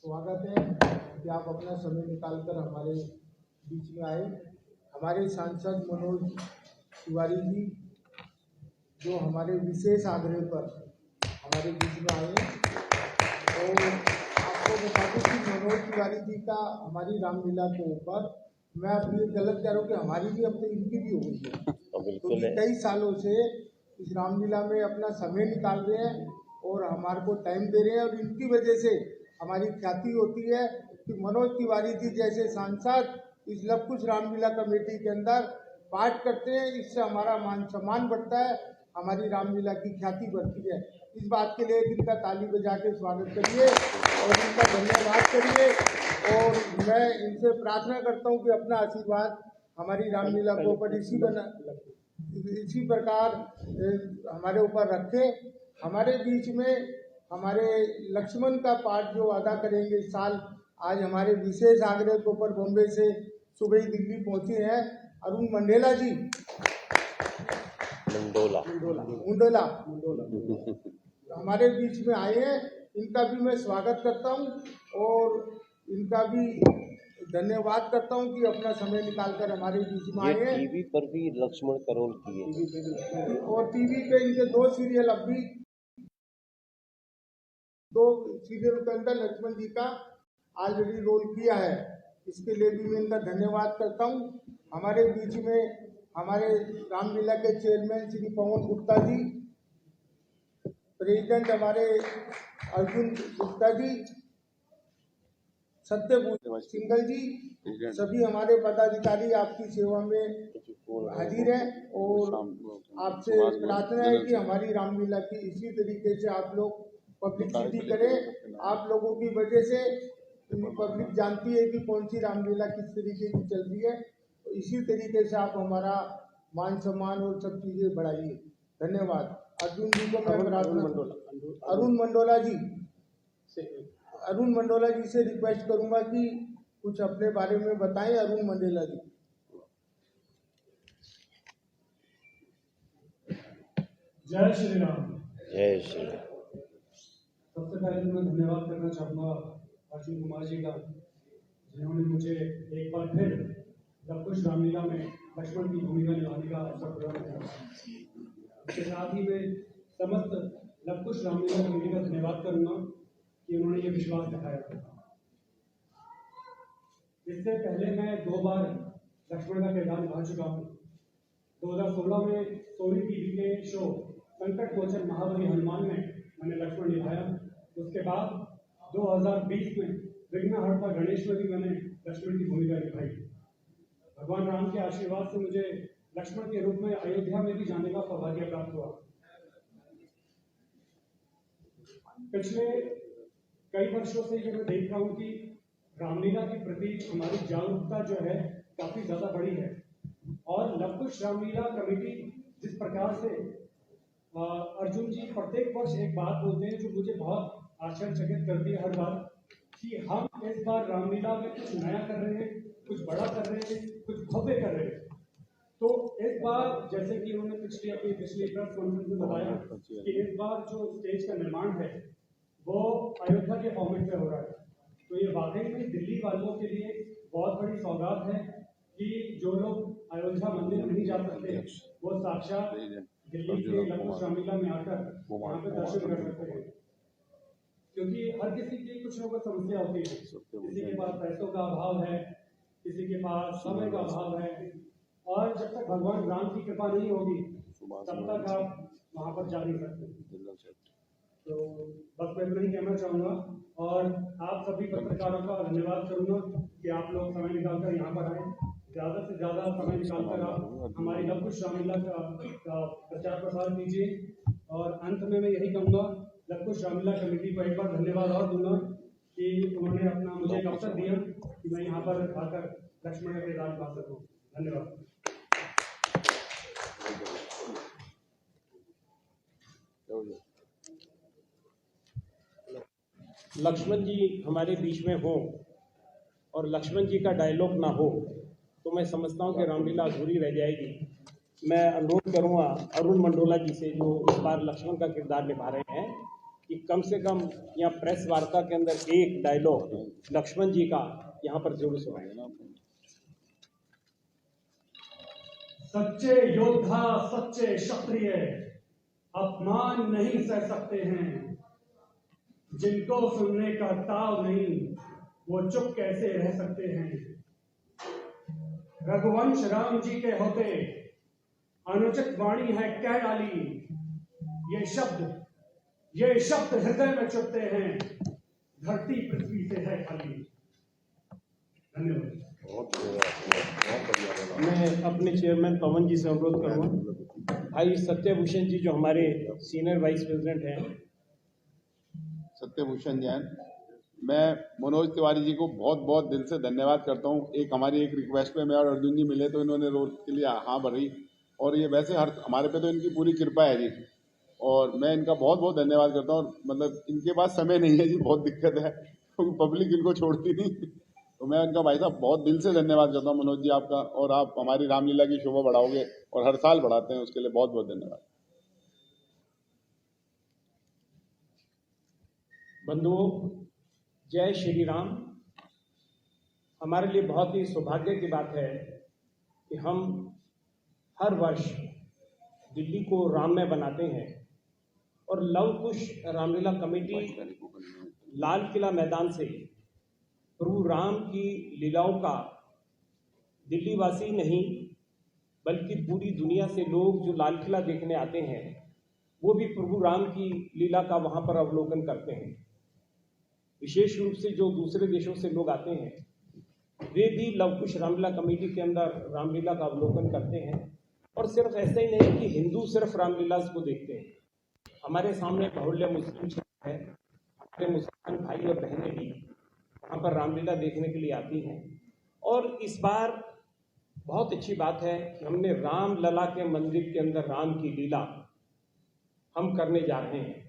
स्वागत है कि आप अपना समय निकालकर हमारे बीच में आए। हमारे सांसद मनोज तिवारी जी जो हमारे विशेष आग्रह पर हमारे बीच में आए और आपको बता दूं कि मनोज तिवारी जी का हमारी रामलीला के ऊपर मैं अब ये गलत कह रहा हूँ कि हमारी भी अपनी इनकी भी हो गई है, क्योंकि कई सालों से इस रामलीला में अपना समय निकाल रहे हैं और हमारे को टाइम दे रहे हैं और इनकी वजह से हमारी ख्याति होती है कि मनोज तिवारी जी जैसे सांसद इस लव कुश रामलीला कमेटी के अंदर पाठ करते हैं। इससे हमारा मान सम्मान बढ़ता है, हमारी रामलीला की ख्याति बढ़ती है। इस बात के लिए इनका ताली बजा के स्वागत करिए और इनका धन्यवाद करिए और मैं इनसे प्रार्थना करता हूँ कि अपना आशीर्वाद हमारी रामलीला के ऊपर इसी प्रकार हमारे ऊपर रखे। हमारे बीच में हमारे लक्ष्मण का पाठ जो अदा करेंगे इस साल, आज हमारे विशेष आग्रह के ऊपर बॉम्बे से सुबह ही दिल्ली पहुंचे हैं अरुण मंडेला जी मुंडोला हमारे बीच में आए हैं। इनका भी मैं स्वागत करता हूं और इनका भी धन्यवाद करता हूं कि अपना समय निकालकर हमारे बीच में आए हैं। टीवी पर भी लक्ष्मण करोल किए और टीवी पे इनके 2 सीरियल अब भी 2 सीरियल के अंदर लक्ष्मण जी का ऑलरेडी रोल किया है। इसके लिए भी मैं इनका धन्यवाद करता हूं। हमारे बीच में हमारे रामलीला के चेयरमैन श्री पवन गुप्ता जी, प्रेसिडेंट हमारे अर्जुन गुप्ता जी, सत्यभूषण सिंगल जी, सभी हमारे पदाधिकारी आपकी सेवा में हाजिर हैं और आपसे प्रार्थना है कि हमारी रामलीला की इसी तरीके से आप लोग पब्लिसिटी करें। आप लोगों की वजह से पब्लिक जानती है कि कौन सी रामलीला किस तरीके की चल रही है, तो इसी तरीके से आप हमारा मान सम्मान और सब चीजें बढ़ाइए। धन्यवाद। अर्जुन जी को मैं अरुण मंडोला जी से रिक्वेस्ट करूंगा कि कुछ अपने बारे में बताएं। अरुण मंडोला जी। जय श्री राम। जय श्री राम। सबसे पहले तो मैं धन्यवाद करना चाहूँगा अर्जुन कुमार जी का, जिन्होंने मुझे एक बार फिर लव कुश रामलीला में लक्ष्मण की भूमिका निभाने का अवसर प्रदान किया। इसके साथ ही मैं समस्त लव कुश रामलीला कमेटी का धन्यवाद करूँगा कि उन्होंने ये विश्वास दिखाया था। इससे पहले मैं 2 बार लक्ष्मण का किरदार निभा चुका हूँ। 2016 में सोनी टीवी के शो संकट मोचन महाबली हनुमान में मैंने लक्ष्मण निभाया। उसके बाद 2020 में विघ्नहर्ता गणेश में भी मैंने लक्ष्मण की भूमिका निभाई। भगवान राम के आशीर्वाद से मुझे लक्ष्मण के रूप में अयोध्या में भी जाने का सौभाग्य प्राप्त हुआ। पिछले कई वर्षों से ये मैं देख रहा हूँ कि रामलीला के प्रति हमारी जागरूकता जो है काफी ज्यादा बढ़ी है और लव कुश रामलीला कमेटी जिस प्रकार से अर्जुन जी प्रत्येक वर्ष एक बात बोलते हैं जो मुझे बहुत आश्चर्यचकित करती है हर बार, कि हम इस बार रामलीला में कुछ नया कर रहे हैं, कुछ बड़ा कर रहे हैं, कुछ भव्य कर रहे हैं। तो इस बार जैसे कि उन्होंने पिछली प्रेस कॉन्फ्रेंस में बताया कि इस बार जो स्टेज का निर्माण है वो अयोध्या के फॉर्मेट में हो रहा है। तो ये वाकई में दिल्ली वालों के लिए बहुत बड़ी सौगात है कि जो लोग अयोध्या मंदिर नहीं जा सकते वो साक्षात दिल्ली के लव कुश रामलीला में आकर वहाँ पे दर्शन कर सकते हैं। क्योंकि हर किसी की कुछ न कुछ समस्या होती है, किसी के पास पैसों का अभाव है, किसी के पास समय का अभाव है, और जब तक भगवान राम की कृपा नहीं होगी तब तक आप वहाँ पर जा नहीं सकते। तो बस मैं इतना ही कहना चाहूँगा और आप सभी पत्रकारों का धन्यवाद करूँगा कि आप लोग समय निकालकर यहाँ पर आए। ज़्यादा से ज़्यादा समय निकालकर आप हमारी लव कुश रामलीला का प्रचार प्रसार कीजिए। और अंत में मैं यही कहूँगा, लव कुश रामलीला कमेटी को एक बार धन्यवाद और दूंगा कि उन्होंने अपना मुझे एक अवसर दिया कि मैं यहाँ पर आकर लक्ष्मण का किरदार निभा सकूँ। धन्यवाद। लक्ष्मण जी हमारे बीच में हो और लक्ष्मण जी का डायलॉग ना हो तो मैं समझता हूँ कि रामलीला अधूरी रह जाएगी। मैं अनुरोध करूँगा अरुण मंडोला जी से, जो इस बार लक्ष्मण का किरदार निभा रहे हैं, कि कम से कम यहाँ प्रेस वार्ता के अंदर एक डायलॉग लक्ष्मण जी का यहाँ पर जरूर सुनाए। सच्चे योद्धा सच्चे क्षत्रिय अपमान नहीं सह सकते हैं, जिनको सुनने का ताव नहीं वो चुप कैसे रह सकते हैं। रघुवंश राम जी के होते अनुचित वाणी है कह डाली, ये शब्द हृदय में चुभते हैं, धरती पृथ्वी से है खाली। धन्यवाद। मैं अपने चेयरमैन पवन जी से अनुरोध करूँगा, भाई सत्यभूषण जी जो हमारे सीनियर वाइस प्रेसिडेंट हैं। सत्यभूषण जैन, मैं मनोज तिवारी जी को बहुत बहुत दिल से धन्यवाद करता हूँ। हमारी एक रिक्वेस्ट पे मैं और अर्जुन जी मिले तो इन्होंने रोल के लिए हाँ भरी, और ये वैसे हमारे पे तो इनकी पूरी कृपा है जी, और मैं इनका बहुत बहुत धन्यवाद करता हूँ। मतलब इनके पास समय नहीं है जी, बहुत दिक्कत है क्योंकि पब्लिक इनको छोड़ती नहीं, तो मैं इनका भाई साहब बहुत दिल से धन्यवाद करता हूँ मनोज जी आपका, और आप हमारी रामलीला की शोभा बढ़ाओगे और हर साल बढ़ाते हैं, उसके लिए बहुत बहुत धन्यवाद। बंधुओं, जय श्री राम। हमारे लिए बहुत ही सौभाग्य की बात है कि हम हर वर्ष दिल्ली को राममय बनाते हैं, और लव कुश रामलीला कमेटी लाल किला मैदान से प्रभु राम की लीलाओं का दिल्ली वासी नहीं बल्कि पूरी दुनिया से लोग जो लाल किला देखने आते हैं वो भी प्रभु राम की लीला का वहाँ पर अवलोकन करते हैं। विशेष रूप से जो दूसरे देशों से लोग आते हैं वे भी लव कुश रामलीला कमेटी के अंदर रामलीला का अवलोकन करते हैं। और सिर्फ ऐसा ही नहीं कि हिंदू सिर्फ रामलीला को देखते हैं, हमारे सामने बहुल्य मुस्लिम क्षेत्र है, हमारे मुसलमान भाई और बहनें भी वहाँ पर रामलीला देखने के लिए आती हैं। और इस बार बहुत अच्छी बात है कि हमने रामलला के मंदिर के अंदर राम की लीला हम करने जा रहे हैं।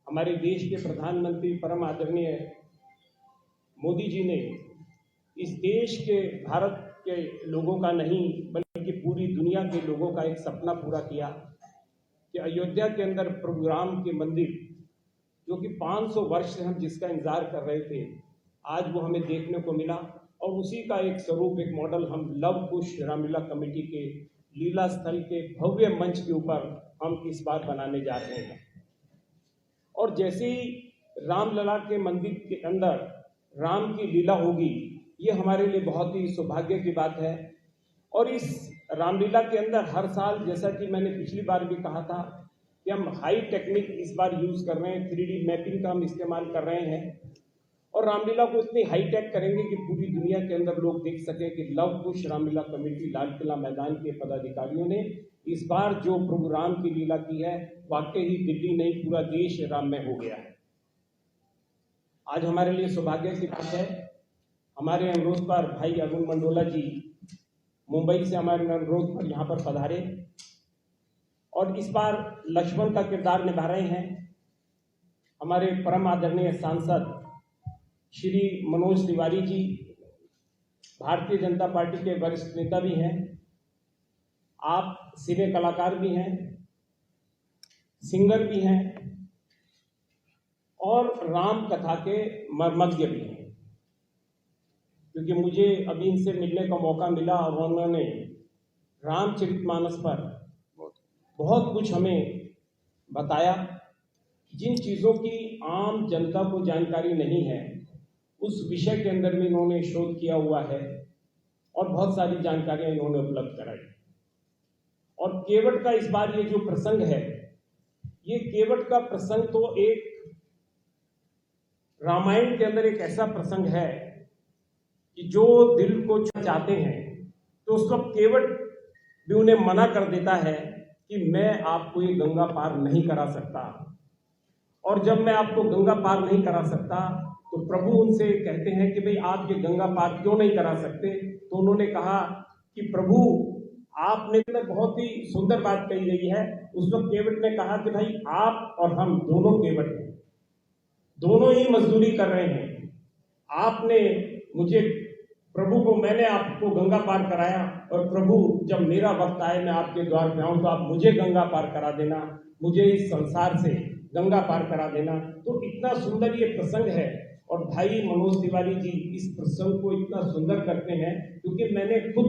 हमारे देश के प्रधानमंत्री परम आदरणीय मोदी जी ने इस देश के भारत के लोगों का नहीं बल्कि पूरी दुनिया के लोगों का एक सपना पूरा किया कि अयोध्या के अंदर प्रभु राम के मंदिर जो कि 500 वर्ष से हम जिसका इंतजार कर रहे थे, आज वो हमें देखने को मिला। और उसी का एक स्वरूप, एक मॉडल हम लव कुश रामलीला कमेटी के लीला स्थल के भव्य मंच के ऊपर हम इस बार बनाने जा रहे हैं। और जैसे ही रामलला के मंदिर के अंदर राम की लीला होगी, ये हमारे लिए बहुत ही सौभाग्य की बात है। और इस रामलीला के अंदर हर साल, जैसा कि मैंने पिछली बार भी कहा था, कि हम हाई टेक्निक इस बार यूज़ कर रहे हैं, 3D मैपिंग का हम इस्तेमाल कर रहे हैं, और रामलीला को इतनी हाई टेक करेंगे कि पूरी दुनिया के अंदर लोग देख सकें कि लव कुश रामलीला कमेटी लाल किला मैदान के पदाधिकारियों ने इस बार जो प्रभु राम की लीला की है, वाकई ही दिल्ली नहीं पूरा देश राममय हो गया है। आज हमारे लिए सौभाग्य की बात है, हमारे अनुरोध पर भाई अरुण मंडोला जी मुंबई से हमारे अनुरोध पर यहाँ पर पधारे और इस बार लक्ष्मण का किरदार निभा रहे हैं। हमारे परम आदरणीय सांसद श्री मनोज तिवारी जी भारतीय जनता पार्टी के वरिष्ठ नेता भी हैं, आप सिने कलाकार भी हैं, सिंगर भी हैं और राम कथा के मर्मज्ञ भी हैं। क्योंकि मुझे अभी इनसे मिलने का मौका मिला और उन्होंने रामचरितमानस पर बहुत कुछ हमें बताया, जिन चीज़ों की आम जनता को जानकारी नहीं है उस विषय के अंदर भी इन्होंने शोध किया हुआ है और बहुत सारी जानकारियां इन्होंने उपलब्ध कराई। और केवट का इस बार ये जो प्रसंग है, ये केवट का प्रसंग तो एक रामायण के अंदर एक ऐसा प्रसंग है कि जो दिल को चाहते हैं तो उस वक्त केवट भी उन्हें मना कर देता है कि मैं आपको ये गंगा पार नहीं करा सकता। और जब मैं आपको गंगा पार नहीं करा सकता तो प्रभु उनसे कहते हैं कि भाई आप ये गंगा पार क्यों नहीं करा सकते। तो उन्होंने कहा कि प्रभु आपने तो बहुत ही सुंदर बात कही गई है। उस वक्त केवट ने कहा कि भाई आप और हम दोनों केवट हैं, दोनों ही मजदूरी कर रहे हैं। आपने मुझे प्रभु को, मैंने आपको गंगा पार कराया और प्रभु जब मेरा वक्त आए मैं आपके द्वार पे आऊं तो आप मुझे गंगा पार करा देना, मुझे इस संसार से गंगा पार करा देना। तो इतना सुंदर ये प्रसंग है और भाई मनोज तिवारी जी इस प्रसंग को इतना सुंदर करते हैं, क्योंकि मैंने खुद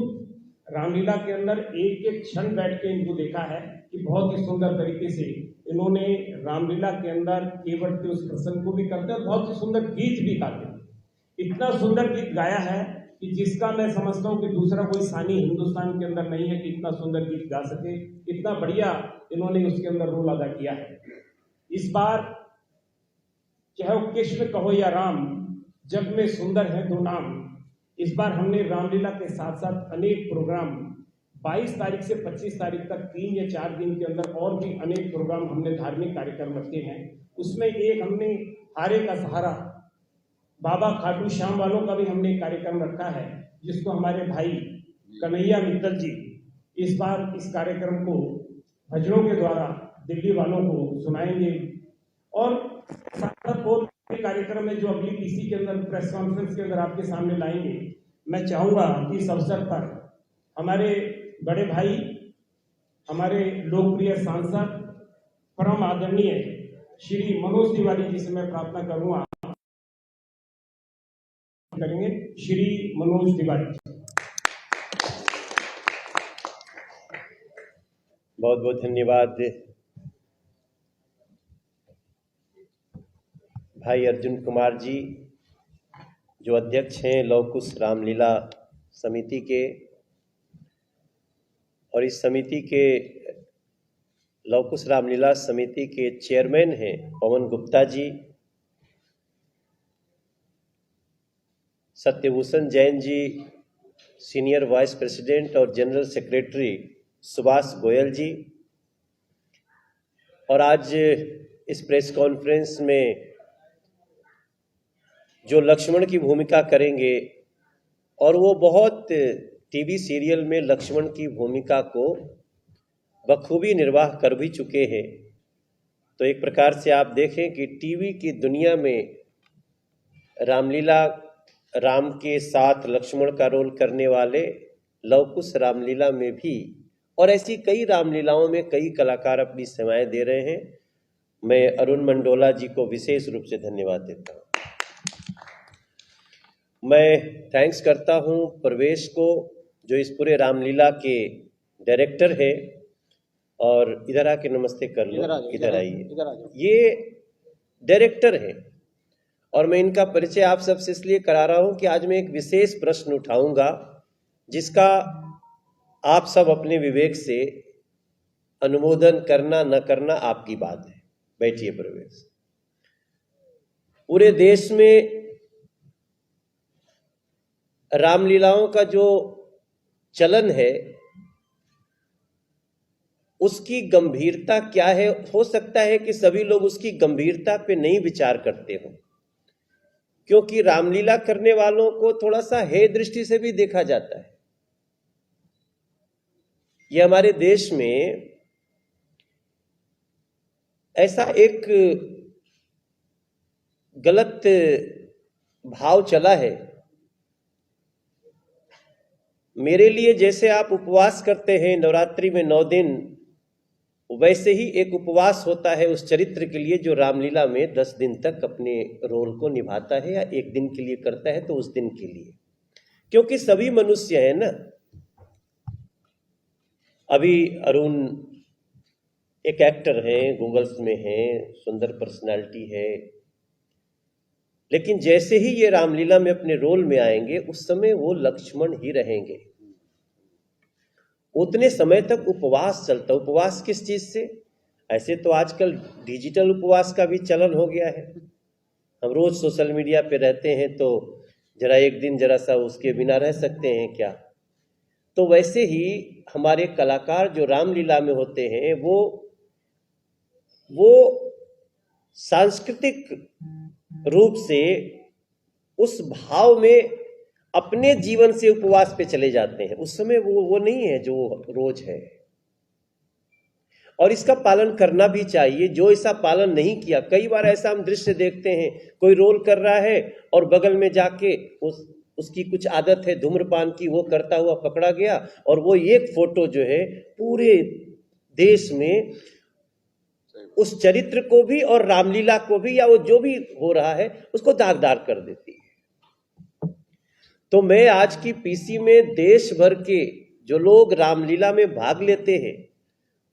रामलीला के अंदर एक एक क्षण बैठ के इनको देखा है कि बहुत ही सुंदर तरीके से इन्होंने रामलीला के अंदर केवट के उस प्रसंग को भी करते हैं, बहुत ही सुंदर गीत भी गाते हैं। इतना सुंदर गीत गाया है कि जिसका मैं समझता हूँ कि दूसरा कोई सानी हिंदुस्तान के अंदर नहीं है कि इतना सुंदर गीत गा सके। इतना बढ़िया इन्होंने उसके अंदर रोल अदा किया है। इस बार चाहे वो कृष्ण कहो या राम, जग में सुंदर है दो नाम। इस बार हमने रामलीला के साथ साथ अनेक प्रोग्राम 22 तारीख से 25 तारीख तक 3 या 4 दिन के अंदर और भी अनेक प्रोग्राम हमने धार्मिक कार्यक्रम रखे हैं। उसमें एक हमने हारे का सहारा बाबा खाटू श्याम वालों का भी हमने कार्यक्रम रखा है, जिसको हमारे भाई कन्हैया मित्तल जी इस बार इस कार्यक्रम को भजनों के द्वारा दिल्ली वालों को सुनाएंगे। और साथ और कार्यक्रम है जो अगली पीसी के अंदर प्रेस कॉन्फ्रेंस के अंदर आपके सामने लाएंगे। मैं चाहूंगा कि इस अवसर पर हमारे बड़े भाई, हमारे लोकप्रिय सांसद परम आदरणीय श्री मनोज तिवारी जी से मैं प्रार्थना करूंगा करेंगे। श्री मनोज तिवारी। बहुत बहुत धन्यवाद भाई अर्जुन कुमार जी, जो अध्यक्ष हैं लौह कुश रामलीला समिति के, और इस समिति के लौह कुश रामलीला समिति के चेयरमैन हैं Pawan Gupta ji, Satyabhushan Jain ji senior vice president और जनरल सेक्रेटरी सुभाष गोयल जी, और आज इस प्रेस कॉन्फ्रेंस में जो लक्ष्मण की भूमिका करेंगे, और वो बहुत टीवी सीरियल में लक्ष्मण की भूमिका को बखूबी निर्वाह कर भी चुके हैं। तो एक प्रकार से आप देखें कि टीवी की दुनिया में रामलीला, राम के साथ लक्ष्मण का रोल करने वाले लौह कुश रामलीला में भी, और ऐसी कई रामलीलाओं में कई कलाकार अपनी सेवाएं दे रहे हैं। मैं अरुण मंडोला जी को विशेष रूप से धन्यवाद देता हूं। मैं थैंक्स करता हूं प्रवेश को, जो इस पूरे रामलीला के डायरेक्टर है। और इधर आके नमस्ते कर लो, इधर आइए। ये डायरेक्टर है और मैं इनका परिचय आप सबसे इसलिए करा रहा हूं कि आज मैं एक विशेष प्रश्न उठाऊंगा, जिसका आप सब अपने विवेक से अनुमोदन करना न करना आपकी बात है। बैठिए प्रवेश। पूरे देश में रामलीलाओं का जो चलन है, उसकी गंभीरता क्या है? हो सकता है कि सभी लोग उसकी गंभीरता पे नहीं विचार करते हों, क्योंकि रामलीला करने वालों को थोड़ा सा हेय दृष्टि से भी देखा जाता है। ये हमारे देश में ऐसा एक गलत भाव चला है। मेरे लिए जैसे आप उपवास करते हैं नवरात्रि में 9 दिन, वैसे ही एक उपवास होता है उस चरित्र के लिए जो रामलीला में 10 दिन तक अपने रोल को निभाता है, या एक दिन के लिए करता है तो उस दिन के लिए, क्योंकि सभी मनुष्य हैं ना। अभी अरुण एक एक्टर हैं, गूगल्स में हैं, सुंदर पर्सनालिटी है, लेकिन जैसे ही ये रामलीला में अपने रोल में आएंगे उस समय वो लक्ष्मण ही रहेंगे। उतने समय तक उपवास चलता। उपवास किस चीज से? ऐसे तो आजकल डिजिटल उपवास का भी चलन हो गया है। हम रोज सोशल मीडिया पे रहते हैं, तो जरा एक दिन जरा सा उसके बिना रह सकते हैं क्या? तो वैसे ही हमारे कलाकार जो रामलीला में होते हैं, वो सांस्कृतिक रूप से उस भाव में अपने जीवन से उपवास पे चले जाते हैं। उस समय वो नहीं है जो रोज है, और इसका पालन करना भी चाहिए। जो ऐसा पालन नहीं किया, कई बार ऐसा हम दृश्य देखते हैं, कोई रोल कर रहा है और बगल में जाके उसकी कुछ आदत है धूम्रपान की, वो करता हुआ पकड़ा गया, और वो एक फोटो जो है पूरे देश में उस चरित्र को भी और रामलीला को भी, या वो जो भी हो रहा है उसको दागदार कर देती है। तो मैं आज की पीसी में देश भर के जो लोग रामलीला में भाग लेते हैं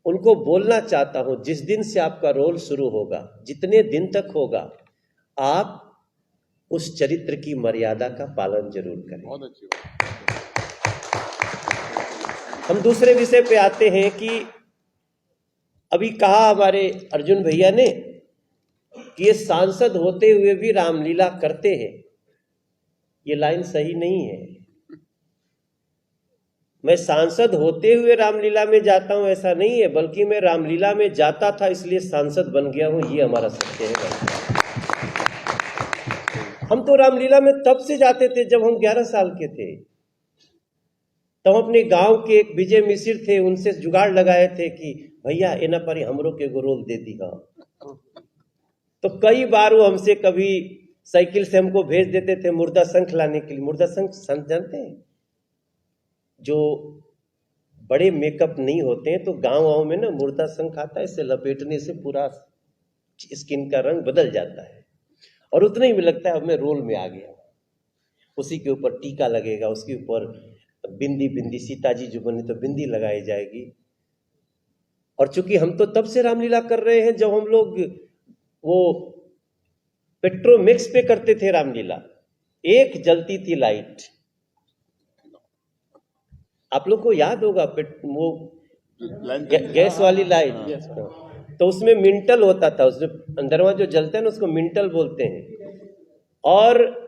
उनको बोलना चाहता हूं, जिस दिन से आपका रोल शुरू होगा, जितने दिन तक होगा, आप उस चरित्र की मर्यादा का पालन जरूर करें। बहुत अच्छी बात। हम दूसरे विषय पे आते हैं कि अभी कहा हमारे अर्जुन भैया ने कि ये सांसद होते हुए भी रामलीला करते हैं। ये लाइन सही नहीं है। मैं सांसद होते हुए रामलीला में जाता हूं ऐसा नहीं है, बल्कि मैं रामलीला में जाता था इसलिए सांसद बन गया हूं, ये हमारा सत्य है। हम तो रामलीला में तब से जाते थे जब हम 11 साल के थे। तब अपने गांव के एक विजय मिश्र थे, उनसे जुगाड़ लगाए थे कि भैया एना पर हमरो के एगो रोल दे दी। तो कई बार वो हमसे कभी साइकिल से हमको भेज देते थे मुर्दा शंख लाने के लिए। मुर्दा शंख जानते हैं, जो बड़े मेकअप नहीं होते हैं तो गांव में ना मुर्दा शंख आता है, इसे लपेटने से पूरा स्किन का रंग बदल जाता है और उतना ही में लगता है अब मैं रोल में आ गया। उसी के ऊपर टीका लगेगा, उसके ऊपर बिंदी सीता जी जो बनी तो बिंदी लगाई जाएगी। और चूंकि हम तो तब से रामलीला कर रहे हैं जब हम लोग वो पेट्रोमिक्स पे करते थे रामलीला। एक जलती थी लाइट, आप लोग को याद होगा, वो गैस वाली लाइट। तो उसमें मिंटल होता था, उसमें अंदरवा जो जलता है ना उसको मिंटल बोलते हैं। और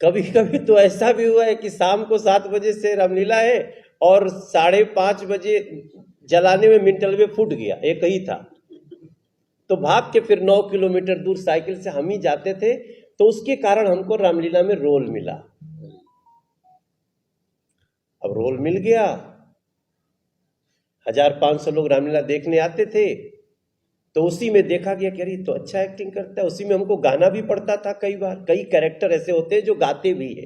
कभी कभी तो ऐसा भी हुआ है कि शाम को 7 बजे से रामलीला है और 5:30 बजे जलाने में मिंटल में फूट गया, एक ही था। तो भाग के फिर 9 किलोमीटर दूर साइकिल से हम ही जाते थे। तो उसके कारण हमको रामलीला में रोल मिला। अब रोल मिल गया, 1500 लोग रामलीला देखने आते थे। तो उसी में देखा गया कि अरे तो अच्छा एक्टिंग करता है। उसी में हमको गाना भी पड़ता था कई बार। कई कैरेक्टर ऐसे होते हैं जो गाते भी है,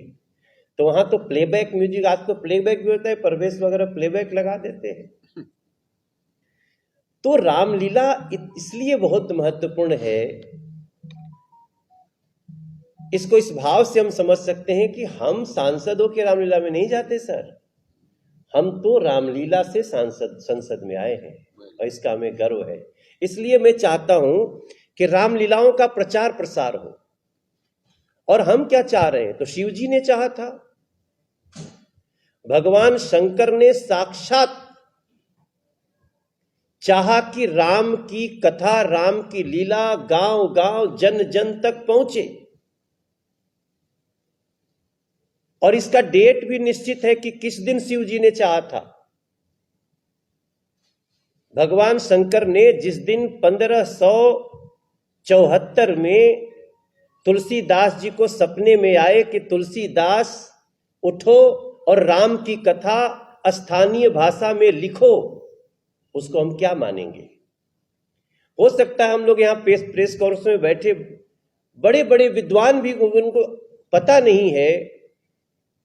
तो वहां तो प्लेबैक म्यूजिक, आज तो प्लेबैक भी होता है, परवेश वगैरह प्लेबैक लगा देते हैं। तो रामलीला इसलिए बहुत महत्वपूर्ण है, इसको इस भाव से हम समझ सकते हैं कि हम सांसदों के रामलीला में नहीं जाते सर, हम तो रामलीला से संसद में आए हैं और इसका हमें गर्व है। इसलिए मैं चाहता हूं कि रामलीलाओं का प्रचार प्रसार हो। और हम क्या चाह रहे हैं, तो शिव जी ने चाहा था, भगवान शंकर ने साक्षात चाहा कि राम की कथा, राम की लीला गांव गांव जन जन तक पहुंचे। और इसका डेट भी निश्चित है कि किस दिन शिव जी ने चाहा था। भगवान शंकर ने जिस दिन 1574 में तुलसीदास जी को सपने में आए कि तुलसीदास उठो और राम की कथा स्थानीय भाषा में लिखो, उसको हम क्या मानेंगे। हो सकता है हम लोग यहाँ प्रेस कॉन्फ्रेंस में बैठे बड़े बड़े विद्वान भी, उनको पता नहीं है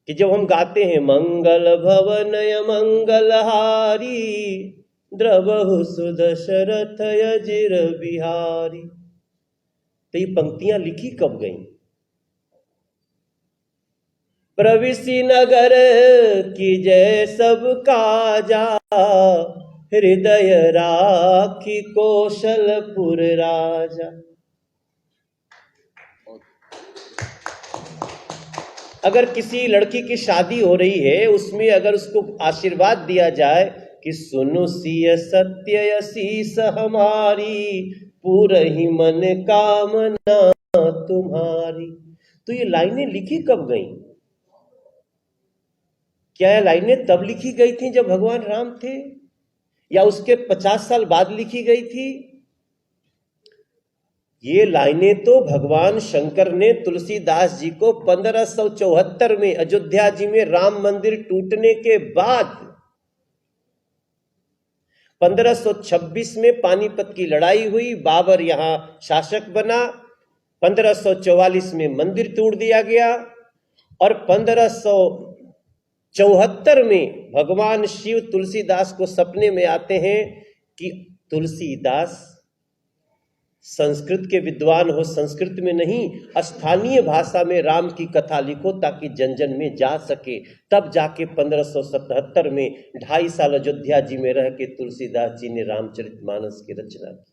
कि जब हम गाते हैं मंगल भवनय मंगलहारी द्रवहु सुदशरथ यजिर बिहारी, तो ये पंक्तियां लिखी कब गई। प्रविशि नगर की जय सब काजा, हृदय राखी कौशलपुर राजा। अगर किसी लड़की की शादी हो रही है, उसमें अगर उसको आशीर्वाद दिया जाए कि सुनो सिय सत्य असीस हमारी, पूरहि मन कामना तुम्हारी, तो ये लाइनें लिखी कब गई। क्या ये लाइनें तब लिखी गई थी जब भगवान राम थे, या उसके 50 साल बाद लिखी गई थी। ये लाइनें तो भगवान शंकर ने तुलसीदास जी को 1574 में अयोध्या जी में राम मंदिर टूटने के बाद, 1526 में पानीपत की लड़ाई हुई, बाबर यहां शासक बना, 1544 में मंदिर तोड़ दिया गया और 1574 में भगवान शिव तुलसीदास को सपने में आते हैं कि तुलसीदास संस्कृत के विद्वान हो, संस्कृत में नहीं, स्थानीय भाषा में राम की कथा लिखो ताकि जन जन में जा सके। तब जाके 1577 में 2.5 साल अयोध्या जी में रह के तुलसीदास जी ने रामचरितमानस की रचना की।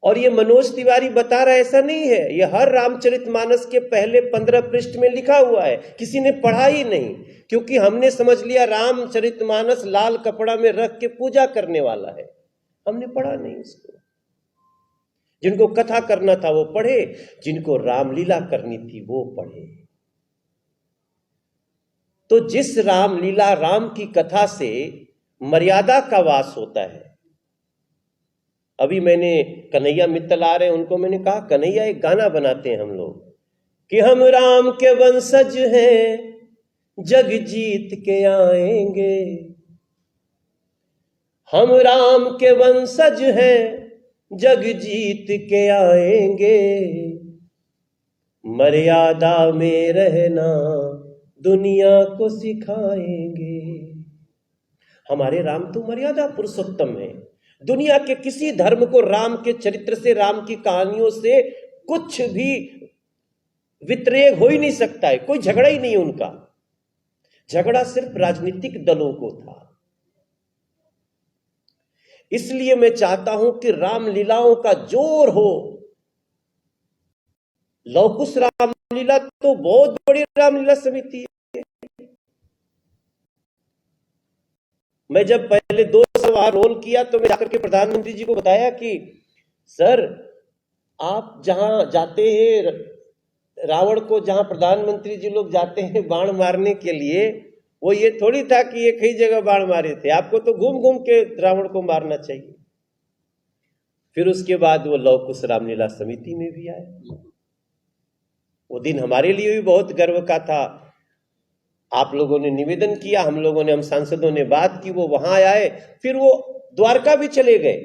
और ये मनोज तिवारी बता रहा है, ऐसा नहीं है, ये हर रामचरितमानस के पहले 15 पृष्ठ में लिखा हुआ है, किसी ने पढ़ा ही नहीं, क्योंकि हमने समझ लिया रामचरितमानस लाल कपड़ा में रख के पूजा करने वाला है। हमने पढ़ा नहीं इसको। जिनको कथा करना था वो पढ़े, जिनको रामलीला करनी थी वो पढ़े। तो जिस रामलीला, राम की कथा से मर्यादा का वास होता है। अभी मैंने कन्हैया मित्तल आ रहे हैं, उनको मैंने कहा कन्हैया एक गाना बनाते हैं हम लोग कि हम राम के वंशज हैं, जग जीत के आएंगे। हम राम के वंशज हैं, जग जीत के आएंगे। मर्यादा में रहना दुनिया को सिखाएंगे। हमारे राम तो मर्यादा पुरुषोत्तम है। दुनिया के किसी धर्म को राम के चरित्र से, राम की कहानियों से कुछ भी वितरेक हो ही नहीं सकता है। कोई झगड़ा ही नहीं उनका। झगड़ा सिर्फ राजनीतिक दलों को था। इसलिए मैं चाहता हूं कि रामलीलाओं का जोर हो। लवकुश रामलीला तो बहुत बड़ी रामलीला समिति है। मैं जब पहले 2 साल वहां रोल किया तो मैं जाकर के प्रधानमंत्री जी को बताया कि सर, आप जहां जाते हैं, रावण को जहां प्रधानमंत्री जी लोग जाते हैं बाण मारने के लिए, वो ये थोड़ी था कि एक ही जगह बाण मारे थे। आपको तो घूम घूम के रावण को मारना चाहिए। फिर उसके बाद वो लवकुश रामलीला समिति में भी आए। वो दिन हमारे लिए भी बहुत गर्व का था। आप लोगों ने निवेदन किया, हम लोगों ने, हम सांसदों ने बात की, वो वहां आए, फिर वो द्वारका भी चले गए।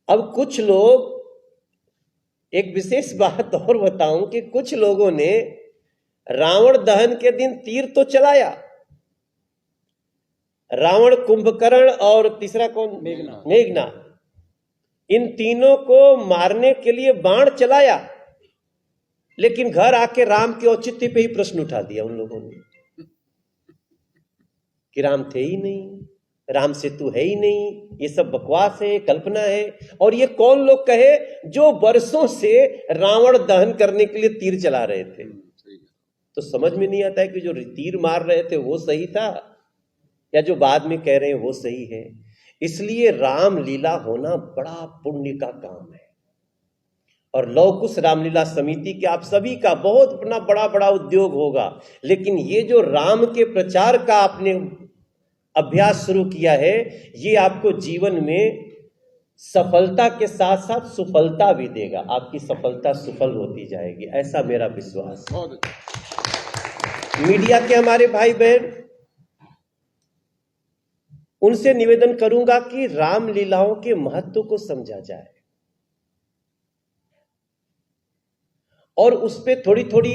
अब कुछ लोग, एक विशेष बात और बताऊं कि कुछ लोगों ने रावण दहन के दिन तीर तो चलाया। रावण, कुंभकर्ण और तीसरा कौन, मेघनाथ, इन तीनों को मारने के लिए बाण चलाया, लेकिन घर आके राम के औचित्य पे ही प्रश्न उठा दिया उन लोगों ने कि राम थे ही नहीं, राम सेतु है ही नहीं, ये सब बकवास है, कल्पना है। और ये कौन लोग कहे जो वर्षों से रावण दहन करने के लिए तीर चला रहे थे। तो समझ में नहीं आता है कि जो तीर मार रहे थे वो सही था या जो बाद में कह रहे हैं वो सही है। इसलिए रामलीला होना बड़ा पुण्य का काम है। और लवकुश रामलीला समिति के आप सभी का बहुत अपना बड़ा बड़ा उद्योग होगा, लेकिन ये जो राम के प्रचार का आपने अभ्यास शुरू किया है, ये आपको जीवन में सफलता के साथ साथ सुफलता भी देगा। आपकी सफलता सुफल होती जाएगी, ऐसा मेरा विश्वास है। मीडिया के हमारे भाई बहन, उनसे निवेदन करूंगा कि रामलीलाओं के महत्व को समझा जाए और उस पर थोड़ी थोड़ी,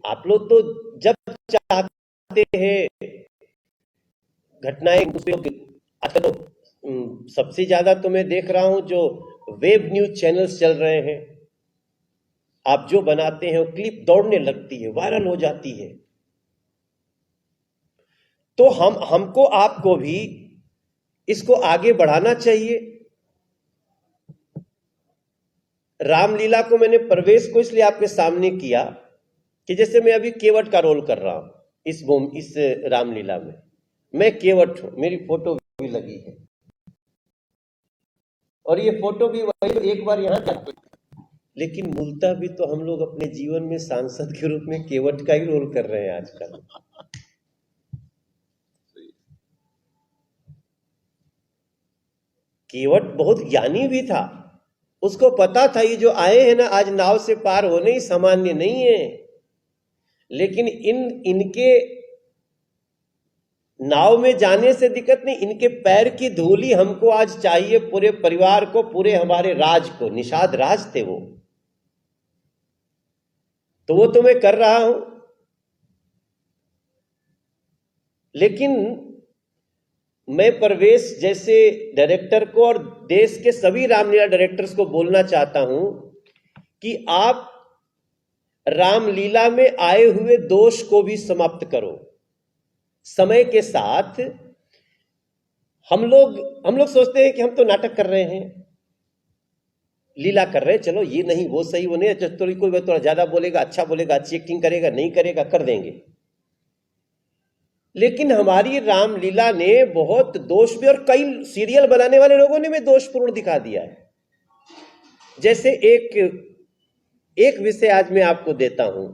आप लोग तो जब चाहते हैं घटनाएं, आजकल तो सबसे ज्यादा तो मैं देख रहा हूं जो वेब न्यूज चैनल्स चल रहे हैं, आप जो बनाते हैं वो क्लिप दौड़ने लगती है, वायरल हो जाती है। तो हमको आपको भी इसको आगे बढ़ाना चाहिए। रामलीला को मैंने प्रवेश को इसलिए आपके सामने किया कि जैसे मैं अभी केवट का रोल कर रहा हूं इस रामलीला में, मैं केवट हूं, मेरी फोटो भी लगी है और ये फोटो भी वही एक बार यहां, लेकिन मूलतः भी तो हम लोग अपने जीवन में सांसद के रूप में केवट का ही रोल कर रहे हैं आजकल। केवट बहुत ज्ञानी भी था, उसको पता था ये जो आए हैं ना आज नाव से पार होने, ही सामान्य नहीं है। लेकिन इनके नाव में जाने से दिक्कत नहीं, इनके पैर की धूली हमको आज चाहिए, पूरे परिवार को, पूरे हमारे राज को। निषाद राज थे वो, तो वो तो मैं कर रहा हूं। लेकिन मैं परवेश जैसे डायरेक्टर को और देश के सभी रामलीला डायरेक्टर्स को बोलना चाहता हूं कि आप रामलीला में आए हुए दोष को भी समाप्त करो। समय के साथ हम लोग सोचते हैं कि हम तो नाटक कर रहे हैं, लीला कर रहे हैं, चलो ये नहीं वो सही वो नहीं, कोई थोड़ा ज्यादा बोलेगा, अच्छा बोलेगा, अच्छी एक्टिंग करेगा, नहीं करेगा, कर देंगे। लेकिन हमारी रामलीला ने बहुत दोष भी, और कई सीरियल बनाने वाले लोगों ने भी दोषपूर्ण दिखा दिया है। जैसे एक विषय आज मैं आपको देता हूं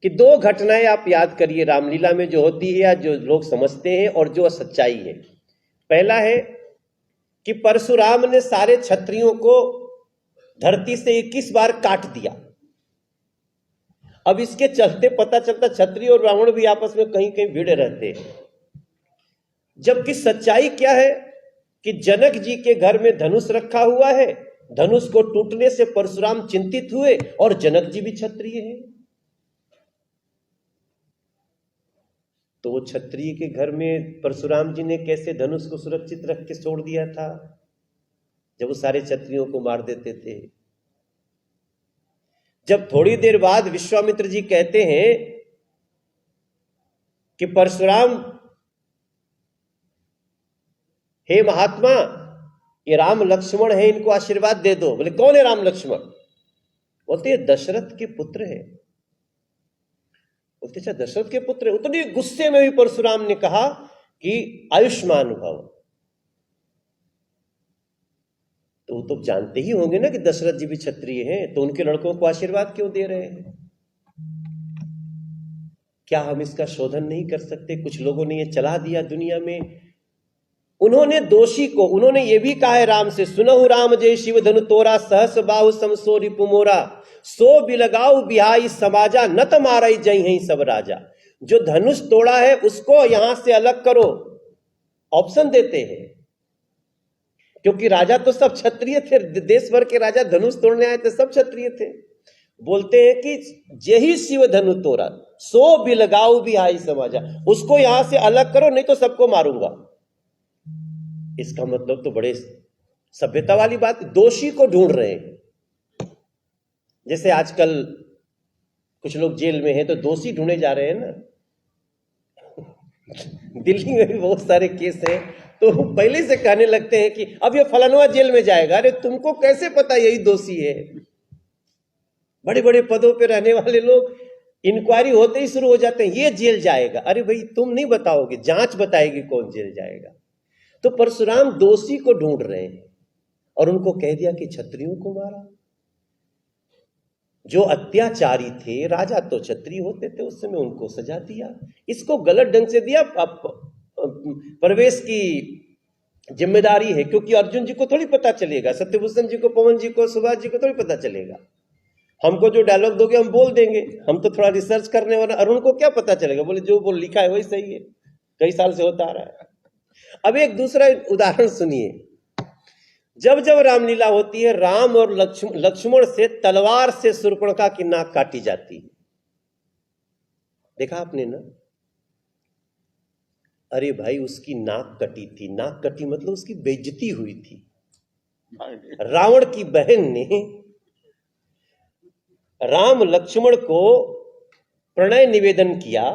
कि 2 घटनाएं आप याद करिए रामलीला में जो होती है या जो लोग समझते हैं और जो सच्चाई है। पहला है कि परशुराम ने सारे क्षत्रियों को धरती से 21 बार काट दिया। अब इसके चलते पता चलता क्षत्रिय और रावण भी आपस में कहीं कहीं भिड़े रहते हैं, जबकि सच्चाई क्या है कि जनक जी के घर में धनुष रखा हुआ है, धनुष को टूटने से परशुराम चिंतित हुए और जनक जी भी क्षत्रिय हैं। तो वो क्षत्रिय के घर में परशुराम जी ने कैसे धनुष को सुरक्षित रख के छोड़ दिया था जब वो सारे क्षत्रियों को मार देते थे। जब थोड़ी देर बाद विश्वामित्र जी कहते हैं कि परशुराम, हे महात्मा, ये राम लक्ष्मण है, इनको आशीर्वाद दे दो। बोले कौन है राम लक्ष्मण? बोलते ये दशरथ के पुत्र है। बोलते अच्छा दशरथ के पुत्र है। उतने गुस्से में भी परशुराम ने कहा कि आयुष्मान भव। तो वो तो जानते ही होंगे ना कि दशरथ जी भी क्षत्रिय हैं, तो उनके लड़कों को आशीर्वाद क्यों दे रहे हैं? क्या हम इसका शोधन नहीं कर सकते? कुछ लोगों ने ये चला दिया दुनिया में। उन्होंने दोषी को, उन्होंने ये भी कहा है राम से, सुनहु राम जय शिव धनु तोरा, सहस बाहु समसो रिपुमोरा, सो बिलगाऊ बिहाई समाजा, नत मारई जय हैं सब राजा। जो धनुष तोड़ा है उसको यहां से अलग करो, ऑप्शन देते हैं, क्योंकि राजा तो सब क्षत्रिय थे, देश भर के राजा धनुष तोड़ने आए थे, सब क्षत्रिय थे। बोलते हैं कि जही शिव धनु तोरा, सो बिलगाऊ बिहाई समाजा, उसको यहां से अलग करो नहीं तो सबको मारूंगा। इसका मतलब तो बड़े सभ्यता वाली बात, दोषी को ढूंढ रहे हैं। जैसे आजकल कुछ लोग जेल में हैं तो दोषी ढूंढे जा रहे हैं ना। दिल्ली में भी बहुत सारे केस हैं, तो पहले से कहने लगते हैं कि अब ये फलानवा जेल में जाएगा। अरे तुमको कैसे पता यही दोषी है? बड़े बड़े पदों पे रहने वाले लोग इंक्वायरी होते ही शुरू हो जाते हैं, ये जेल जाएगा। अरे भाई तुम नहीं बताओगे, जांच बताएगी कौन जेल जाएगा। तो परशुराम दोषी को ढूंढ रहे हैं और उनको कह दिया कि क्षत्रियों को मारा। जो अत्याचारी थे, राजा तो क्षत्रिय होते थे उस समय, उनको सजा दिया। इसको गलत ढंग से दिया। परवेश की जिम्मेदारी है, क्योंकि अर्जुन जी को थोड़ी पता चलेगा, सत्यभूषण जी को, पवन जी को, सुभाष जी को थोड़ी पता चलेगा। हमको जो डायलॉग दोगे हम बोल देंगे, हम तो थोड़ा रिसर्च करने वाला। और उनको क्या पता चलेगा? बोले जो बोल लिखा है वही सही है, कई साल से होता आ रहा है। अब एक दूसरा उदाहरण सुनिए। जब जब रामलीला होती है, राम और लक्ष्मण से तलवार से शूर्पणखा की नाक काटी जाती है। देखा आपने ना? अरे भाई उसकी नाक कटी थी, नाक कटी मतलब उसकी बेइज्जती हुई थी। रावण की बहन ने राम लक्ष्मण को प्रणय निवेदन किया,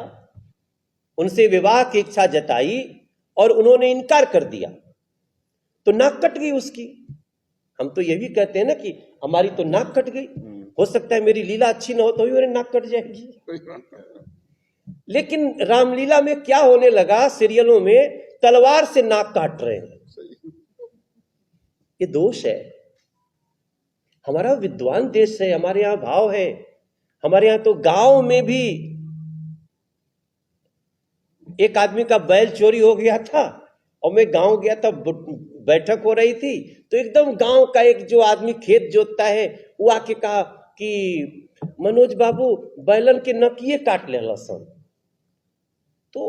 उनसे विवाह की इच्छा जताई और उन्होंने इनकार कर दिया, तो नाक कट गई उसकी। हम तो ये भी कहते हैं ना कि हमारी तो नाक कट गई, हो सकता है मेरी लीला अच्छी ना हो तो भी मेरी नाक कट जाएगी। लेकिन रामलीला में क्या होने लगा, सीरियलों में तलवार से नाक काट रहे हैं। ये दोष है। हमारा विद्वान देश है, हमारे यहां भाव है। हमारे यहां तो गांव में भी एक आदमी का बैल चोरी हो गया था और मैं गांव गया था, बैठक हो रही थी, तो एकदम गांव का एक जो आदमी खेत जोतता है वो आके कहा कि मनोज बाबू बैलन के नकिए काट ले लसन। तो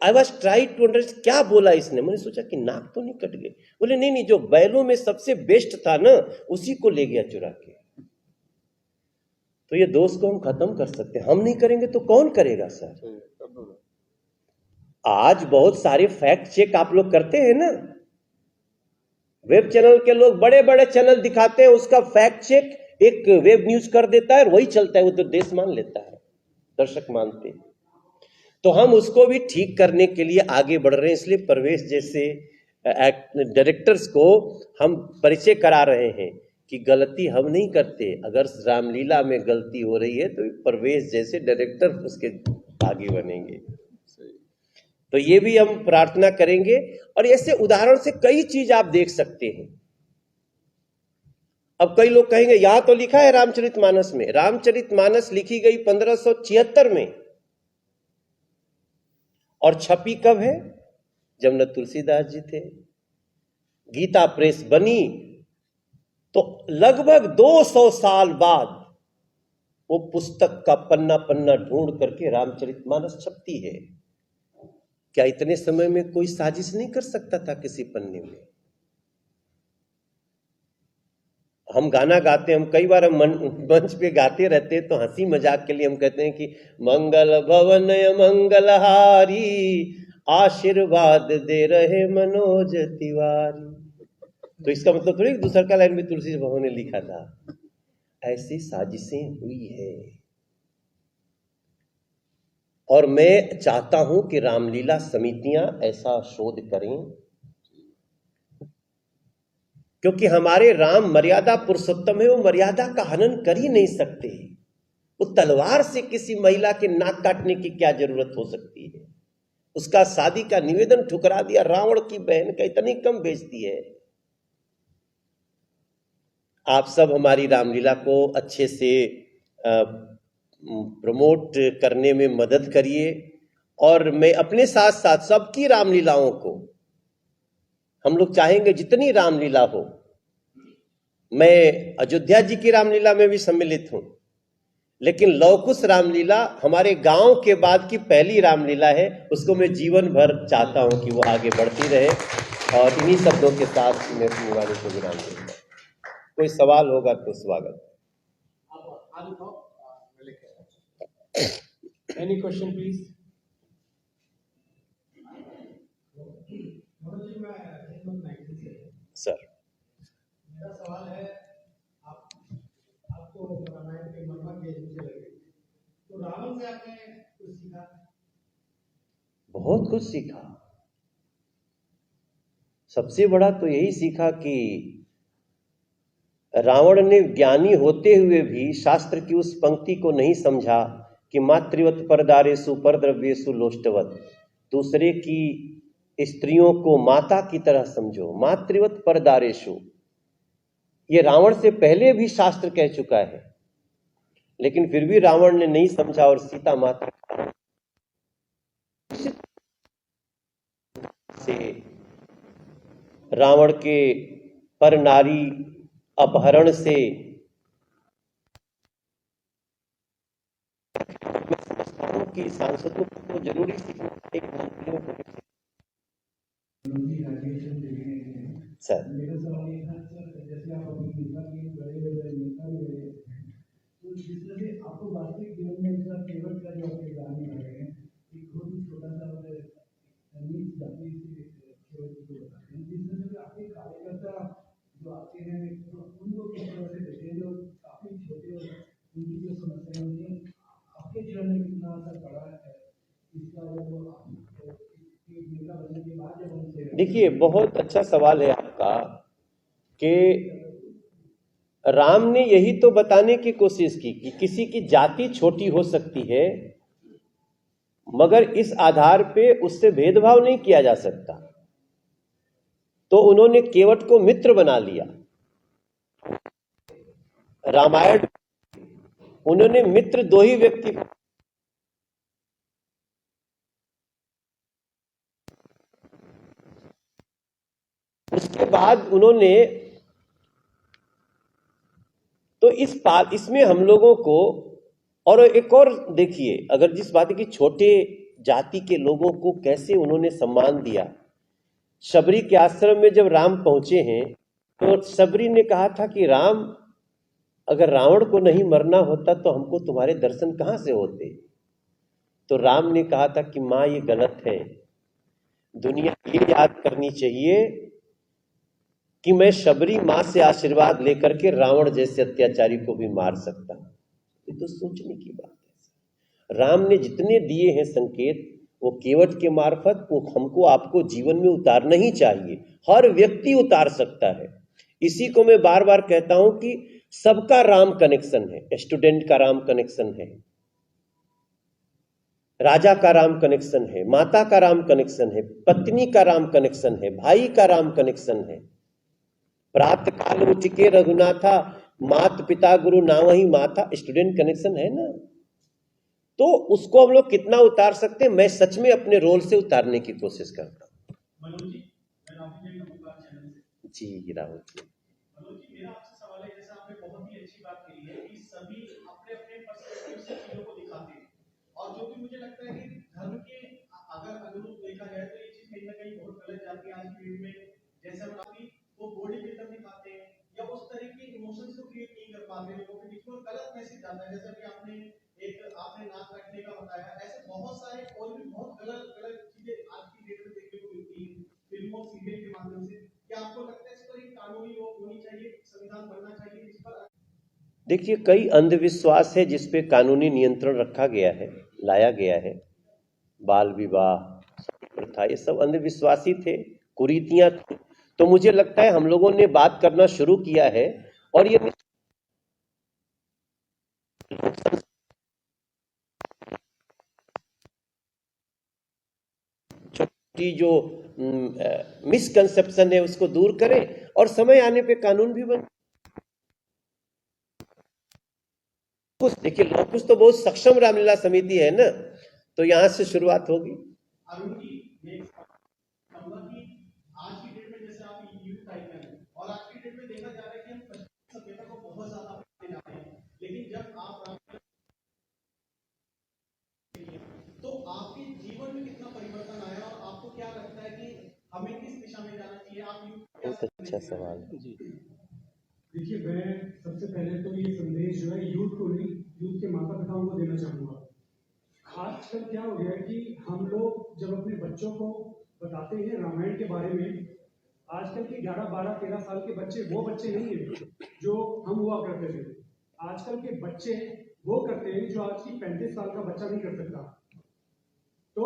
I was try to understand क्या बोला इसने। मैंने सोचा कि नाक तो नहीं कट गई। बोले नहीं नहीं, जो बैलों में सबसे बेस्ट था ना उसी को ले गया चुरा के। तो ये दोष को हम खत्म कर सकते हैं, हम नहीं करेंगे तो कौन करेगा सर? आज बहुत सारे फैक्ट चेक आप लोग करते हैं ना, वेब चैनल के लोग बड़े बड़े चैनल दिखाते हैं, उसका फैक्ट चेक एक वेब न्यूज कर देता है और वही चलता है, वो तो देश मान लेता है, दर्शक मानते हैं। तो हम उसको भी ठीक करने के लिए आगे बढ़ रहे हैं, इसलिए प्रवेश जैसे डायरेक्टर्स को हम परिचय करा रहे हैं कि गलती हम नहीं करते, अगर रामलीला में गलती हो रही है तो प्रवेश जैसे डायरेक्टर उसके आगे बनेंगे। तो ये भी हम प्रार्थना करेंगे, और ऐसे उदाहरण से कई चीज आप देख सकते हैं। अब कई लोग कहेंगे यहां तो लिखा है रामचरितमानस में, रामचरितमानस लिखी गई 1576 में, और छपी कब है? जब न तुलसीदास जी थे। गीता प्रेस बनी तो लगभग 200 साल बाद वो पुस्तक का पन्ना पन्ना ढूंढ करके रामचरितमानस छपती है। क्या इतने समय में कोई साजिश नहीं कर सकता था किसी पन्ने में? हम गाना गाते हैं, हम कई बार हम मंच पे गाते रहते हैं, तो हंसी मजाक के लिए हम कहते हैं कि मंगल भवन मंगलहारी, आशीर्वाद दे रहे मनोज तिवारी। तो इसका मतलब थोड़ी दूसरा का लाइन में तुलसी बहू ने लिखा था। ऐसी साजिशें हुई है, और मैं चाहता हूं कि रामलीला समितियां ऐसा शोध करें, क्योंकि हमारे राम मर्यादा पुरुषोत्तम है, वो मर्यादा का हनन कर ही नहीं सकते। वो तलवार से किसी महिला के नाक काटने की क्या जरूरत हो सकती है? उसका शादी का निवेदन ठुकरा दिया, रावण की बहन का इतनी कम बेइज्जती है। आप सब हमारी रामलीला को अच्छे से प्रमोट करने में मदद करिए, और मैं अपने साथ साथ सबकी रामलीलाओं को, हम लोग चाहेंगे जितनी रामलीला हो। मैं अयोध्या जी की रामलीला में भी सम्मिलित हूं, लेकिन लौकुश रामलीला हमारे गांव के बाद की पहली रामलीला है, उसको मैं जीवन भर चाहता हूं कि वो आगे बढ़ती रहे। और इन्हीं शब्दों के साथ मैं अपनी वाणी को विराम दूंगा। कोई सवाल होगा तो स्वागत। Any question please. सर, मेरा सवाल है, आपको रामायण के मर्म के मुझे लगे, तो रावण से आपने कुछ सीखा? बहुत कुछ सीखा। सबसे बड़ा तो यही सीखा कि रावण ने ज्ञानी होते हुए भी शास्त्र की उस पंक्ति को नहीं समझा कि मातृवत परदारेषु परद्रव्येषु लोष्टवत, दूसरे की स्त्रियों को माता की तरह समझो, मातृवत परदारेषु। ये रावण से पहले भी शास्त्र कह चुका है, लेकिन फिर भी रावण ने नहीं समझा और सीता माता से रावण के पर नारी अपहरण से मैं समझता हूं कि सांसदों को जरूरी सीखना चाहिए, मंत्रियों को भी। सर, मेरा सवाल ये था सर, जैसे आप अभी नेता के बड़े नेता भी रहे, तो जिस तरह से आपको वास्तविक जीवन में इसका केवल का जो आपके ग्राम में रहे हैं, एक बहुत ही छोटा सा नीच जाति से केवल को बताते हैं, जिस तरह से आपके कार्यकर्ता जो आते हैं तो उनको किस तरह से देते हैं, जो काफी छोटे और उनकी जो समस्याएं होती हैं आपके जीवन में कितना असर पड़ा है इसका, वो नेता बनने के बाद जब उनसे। देखिए, बहुत अच्छा सवाल है आपका कि राम ने यही तो बताने की कोशिश की कि किसी की जाति छोटी हो सकती है, मगर इस आधार पे उससे भेदभाव नहीं किया जा सकता। तो उन्होंने केवट को मित्र बना लिया। रामायण उन्होंने मित्र दो ही व्यक्ति, उसके बाद उन्होंने तो इसमें हम लोगों को, और एक और देखिए, अगर जिस बात की छोटे जाति के लोगों को कैसे उन्होंने सम्मान दिया। शबरी के आश्रम में जब राम पहुंचे हैं तो शबरी ने कहा था कि राम, अगर रावण को नहीं मरना होता तो हमको तुम्हारे दर्शन कहां से होते। तो राम ने कहा था कि मां ये गलत है, दुनिया ये याद करनी चाहिए कि मैं शबरी माँ से आशीर्वाद लेकर के रावण जैसे अत्याचारी को भी मार सकता हूं। ये तो सोचने की बात है। राम ने जितने दिए हैं संकेत, वो केवट के मार्फत वो हमको आपको जीवन में उतारना ही चाहिए। हर व्यक्ति उतार सकता है। इसी को मैं बार बार कहता हूं कि सबका राम कनेक्शन है। स्टूडेंट का राम कनेक्शन है, राजा का राम कनेक्शन है, माता का राम कनेक्शन है, पत्नी का राम कनेक्शन है, भाई का राम कनेक्शन है। प्रातः काल उठिके रघुनाथा, मात पिता गुरु नावहि माथा, स्टूडेंट कनेक्शन है ना। तो उसको हम लोग कितना उतार सकते हैं, मैं सच में अपने रोल से उतारने की कोशिश करता हूँ। मनोज जी, मैं राहुल जैन नमस्कार चैनल से। जी राहुल जी, मनोज जी, मेरा आपसे सवाल है, जैसा आपने बहुत ही अच्छी बात कही है कि सभी अपने अपने पर्सपेक्टिव से चीजों को दिखाते हैं, और जो कि मुझे लगता है कि धर्म के अगर अनुरूप देखा जाए तो ये चीज कहीं ना कहीं बहुत गलत जाती है आज की डेट में। जैसे हम काफी वो बॉडी बिल्डर दिखाते हैं या उस तरह के इमोशंस को क्रिएट नहीं कर पाते लोगों के बीच में, गलत मैसेज जाता है। जैसा कि आपने नाक रखने का बताया, ऐसे बहुत सारे और भी बहुत गलत गलत चीजें आज की डेट में देखने को मिलती है फिल्मों सीरियल के माध्यम से। क्या आपको लगता है इस पर एक कानूनी वो होनी चाहिए, संविधान बनना चाहिए इस पर? देखिए कई अंधविश्वास है जिस पे कानूनी नियंत्रण रखा गया है, लाया गया है। बाल विवाह प्रथा, ये सब अंधविश्वासी थे, कुरीतियां थी। तो मुझे लगता है हम लोगों ने बात करना शुरू किया है, और ये छोटी जो मिसकंसेप्शन है उसको दूर करें, और समय आने पे कानून भी बन। कुछ देखिए, लोग कुछ तो बहुत सक्षम रामलीला समिति है ना, तो यहां से शुरुआत होगी। अरुण जी, मैं कहूंगा कि आज की डेट में जैसे आप यूथ आइकन हैं, और आज की डेट में देखा जा रहा है कि हम पश्चिमी सभ्यता को बहुत ज्यादा अपनाते जाते हैं, लेकिन जब आप तो आपके जीवन में कितना परिवर्तन आया, और आपको क्या लगता है कि हमें किस दिशा में जाना चाहिए? आप यूथ बहुत अच्छा सवाल है। देखिए, मैं सबसे पहले तो ये संदेश जो है यूथ को नहीं, यूथ के माता पिताओं को देना चाहूंगा। आजकल क्या हो गया है कि हम लोग जब अपने बच्चों को बताते हैं रामायण के बारे में, आजकल के 11, 12, 13 साल के बच्चे वो बच्चे नहीं है जो हम हुआ करते थे। आजकल के बच्चे वो करते हैं जो आज की 35 साल का बच्चा नहीं कर सकता। तो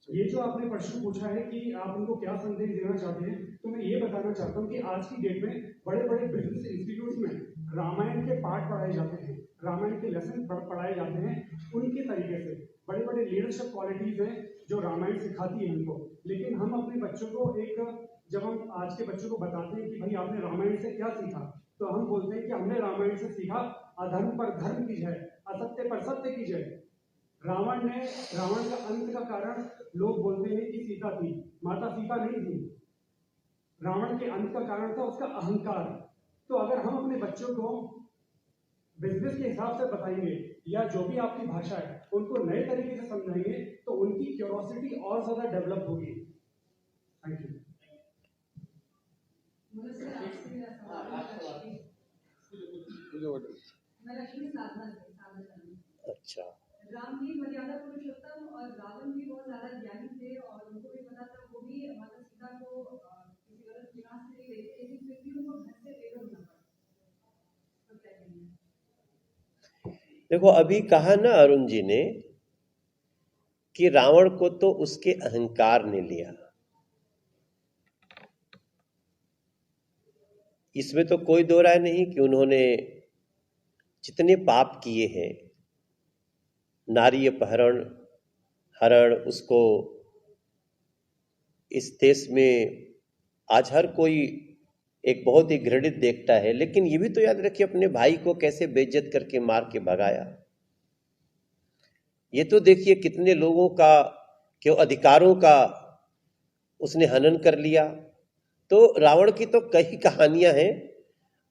ये जो आपने प्रश्न पूछा है कि आप उनको क्या संदेश देना चाहते हैं, तो मैं ये बताना चाहता हूँ कि आज की डेट में बड़े बड़े बिजनेस इंस्टीट्यूट्स में रामायण के पाठ पढ़ाए जाते हैं, रामायण के लेसन पढ़ाए जाते हैं उनके तरीके से। बड़े बड़े लीडरशिप क्वालिटीज हैं जो रामायण सिखाती है उनको। लेकिन हम अपने बच्चों को जब हम आज के बच्चों को बताते हैं कि भाई आपने रामायण से क्या सीखा, तो हम बोलते हैं कि हमने रामायण से सीखा अधर्म पर धर्म की जय, असत्य पर सत्य की जय। रावण का अंत का कारण लोग बोलते हैं कि सीता थी, माता सीता नहीं थी। रावण के अंत का कारण था उसका अहंकार। तो अगर हम अपने बच्चों को बिजनेस के हिसाब से बताएंगे या जो भी आपकी भाषा है उनको नए तरीके से समझाएंगे, तो उनकी क्यूरोसिटी और ज्यादा डेवलप होगी। Thank you. अच्छा, राम भी मर्यादा पुरुषोत्तम और रावण भी बहुत ज्यादा ज्ञानी थे, और उनको भी पता था, वो भी माता सीता को किसी गलत विकास से नहीं लेते, लेकिन फिर भी उनको घर से बेघर होना पड़ा। तो क्या कहेंगे? देखो अभी कहा ना अरुण जी ने कि रावण को तो उसके अहंकार ने लिया, इसमें तो कोई दो राय नहीं कि उन्होंने जितने पाप किए हैं, नारी अपहरण, हरण, उसको इस देश में आज हर कोई एक बहुत ही घृणित देखता है। लेकिन ये भी तो याद रखिए अपने भाई को कैसे बेइज्जत करके मार के भगाया। ये तो देखिए कितने लोगों का क्यों अधिकारों का उसने हनन कर लिया। तो रावण की तो कई कहानियां हैं।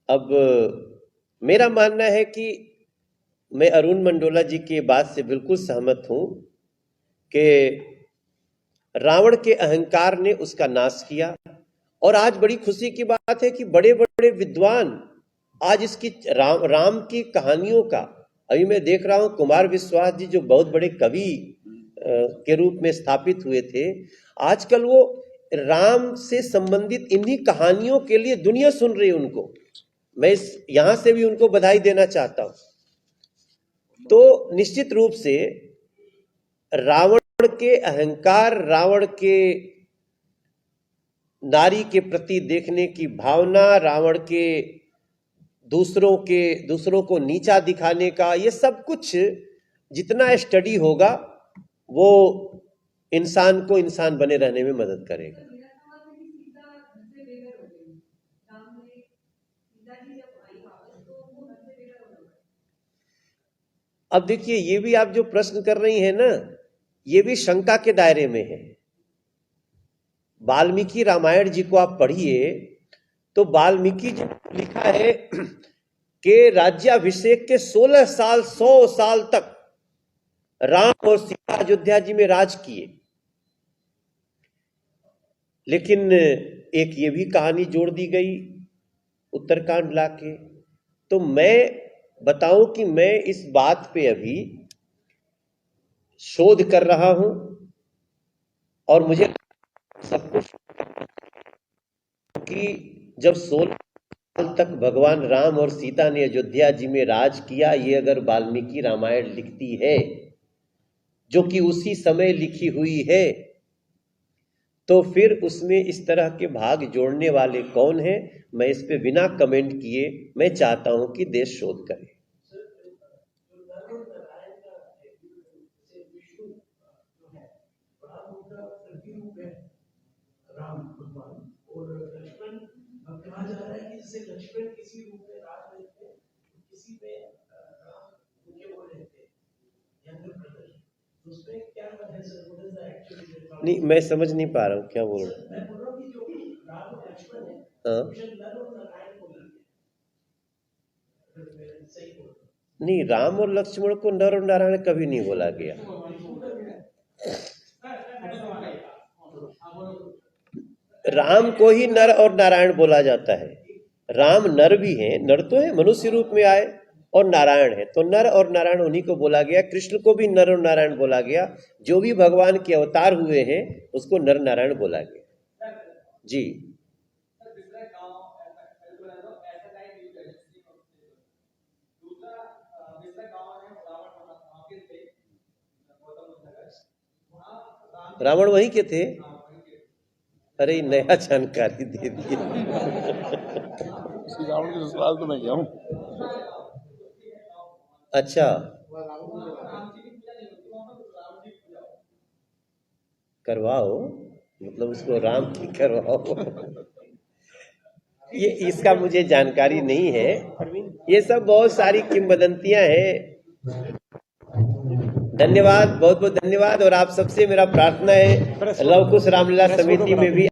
अब मेरा मानना है कि मैं अरुण मंडोला जी की बात से बिल्कुल सहमत हूं कि रावण के अहंकार ने उसका नाश किया। और आज बड़ी खुशी की बात है कि बड़े बड़े विद्वान आज इसकी राम की कहानियों का, अभी मैं देख रहा हूं कुमार विश्वास जी जो बहुत बड़े कवि के रूप में स्थापित हुए थे, आजकल वो राम से संबंधित इन्हीं कहानियों के लिए दुनिया सुन रही है उनको। मैं यहां से भी उनको बधाई देना चाहता हूं। तो निश्चित रूप से रावण के अहंकार, रावण के नारी के प्रति देखने की भावना, रावण के दूसरों को नीचा दिखाने का, ये सब कुछ जितना स्टडी होगा वो इंसान को इंसान बने रहने में मदद करेगा। मेरा सवाल है कि सीता घर से बेघर हो गई, राम ने सीता जी जब आई वापस तो वो घर से बेघर हो गए। अब देखिए, ये भी आप जो प्रश्न कर रही हैं ना, ये भी शंका के दायरे में है। वाल्मीकि रामायण जी को आप पढ़िए तो वाल्मीकि जी ने लिखा है कि राज्याभिषेक के 16 साल 100 साल तक राम और सीता अयोध्या जी में राज किए। लेकिन एक ये भी कहानी जोड़ दी गई उत्तरकांड लाके। तो मैं बताऊं कि मैं इस बात पे अभी शोध कर रहा हूं और मुझे सब कुछ कि जब 16 साल तक भगवान राम और सीता ने अयोध्या जी में राज किया, ये अगर वाल्मीकि रामायण लिखती है जो कि उसी समय लिखी हुई है, तो फिर उसमें इस तरह के भाग जोड़ने वाले कौन हैं? मैं इस पे बिना कमेंट किए मैं चाहता हूं कि देश शोध करे। राम भगवान और लक्ष्मण, कहा जा रहा है कि जैसे लक्ष्मण किसी रूप में राज में थे, किसी में राम उनके वो रहते यंगर ब्रदर, तो उसमें क्या है sir? What is the actual? नहीं, मैं समझ नहीं पा रहा हूँ क्या बोल रहे हैं। मैं बोल रहा हूँ कि जो राम और लक्ष्मण है, हाँ, मुझे नर और नारायण बोला गया, मैं सही बोल रहा हूँ? नहीं, राम और लक्ष्मण को नर और नारायण कभी नहीं बोला गया। राम को ही नर और नारायण बोला जाता है। राम नर भी हैं, नर तो है, मनुष्य रूप में आए, और नारायण है, तो नर और नारायण उन्हीं को बोला गया। कृष्ण को भी नर और नारायण बोला गया। जो भी भगवान के अवतार हुए हैं उसको नर नारायण बोला गया। जी, रावण वहीं के थे। अरे नया जानकारी दे दी। रावण के ससुराल तो मैं गया हूँ। अच्छा, करवाओ, मतलब उसको राम की करवाओ। ये इसका मुझे जानकारी नहीं है। ये सब बहुत सारी किंवदंतियां हैं। धन्यवाद, बहुत बहुत धन्यवाद। और आप सबसे मेरा प्रार्थना है लव कुश रामलीला समिति में भी